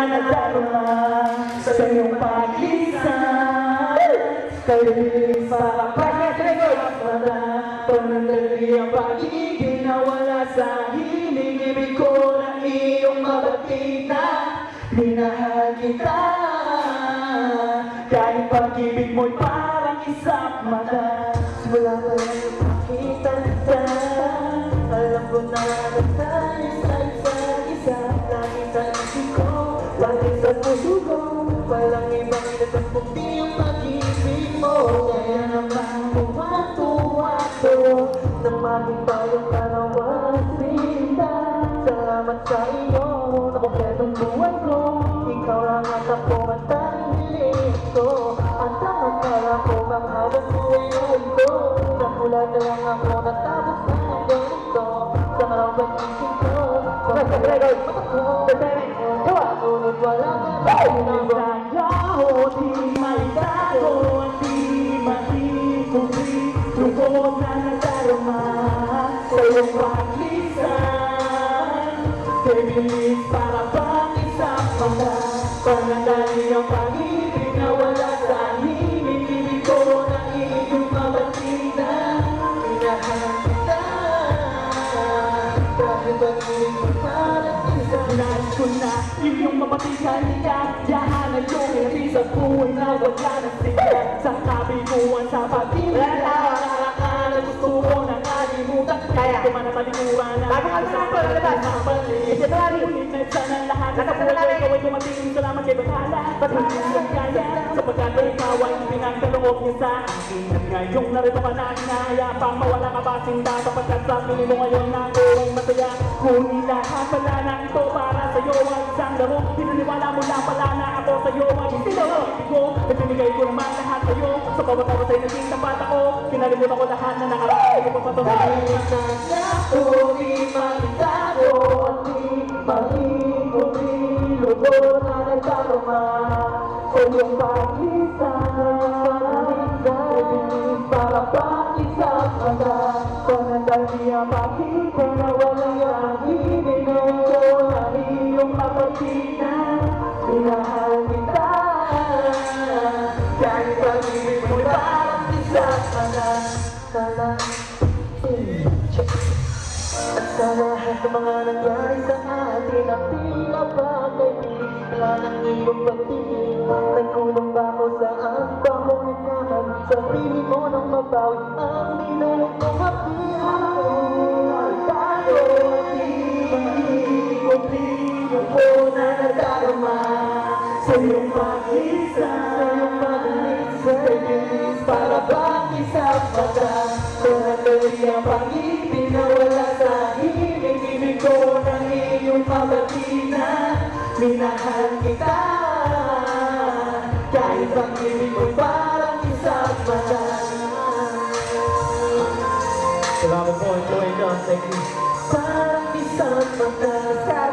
Nadarama sa iyong paglisan, kayo sa panandali ang pag-ibig na wala sa hiling-ibig ko na iyong mabatid na minahal kita. Kahit pag-ibig mo'y parang isang mata, simula pa lang yung pakita kita, alam ko na tayo sa isa't isa. Lagi sa isip ko, lagi sa puso ko, walang ibang ilasang kundi ang pag-ibig mo. Kaya naman tuwa ko na maging tayong dalawa sinta. Salamat sa iyo na kompletong buhay ko, ikaw lang at ako at tangilin ko. At ang akala ko manghabang buhay ko, nakula na lang ako natapos na ng ganito. Sa marawang isip ko, ngunit wala na ba nagagaho, di maitago at di matitubig. Lungkot na nadarama sa iyong paglisan, kay bilis para bang isang mata, panandali ang pag-ibig na wala sa hiling-ibig ko na iyong mabatid na minahal kita. Kahit pag-ibig mo parang isang nais ko na iyong mapatikan niya, yahan ay yung hindi sa buhay na wala na sila. Sa kabiguan sa pag-ibig na gusto ko na kalimutan, kaya kumanapalikuran na sa pag-ibig. Ulit sana lahat sa buhay ko ay dumating. Salamat kay Batala, pag-ibig kaya sapagkat ikaw ay pinagkaloob niya sa akin. At ngayong narito ka na inaya pang mawala ka ba sinta, sapagkat sa piling mo ngayon na ako ay masaya. Ngunit lahat pala na ito para sa'yo ay isang laro. Pinaniwala mo lang pala na ako sa'yo ay hindi laro. Nagpinigay ko naman lahat sa'yo, sa bawat araw sa'yo naging tapat ako. Kinalimutan ko lahat na nakaraan ko papatuloy. Ako di magtago at di mahigong na nagdarama sa iyong paglisan, kaibigan para bang isang mata, panandali ang pag-ibig na walang ibig ko na iyong kapatid na minahal kita. Kahit pag-ibig mo'y parang isang mata, at sa lahat ng mga nangyari sa atin ang tila bagay bigla ng iyong pagtingin. Nagkulong ba ako saan pa mo nagkaman? Sa piling mo nang mabawi ang nilulong kong hapin. Ay tayo at hindi ko na nadarama sa iyong paglisan, kaibigan para bang isang mata, panandali ang pag-ibig na wala sa hiling-ibig ko na iyong mabatid na minahal kita. Kahit pag-ibig mo'y parang isang mata. Salamat po, enjoy nyo. Thank you. Parang isang mata.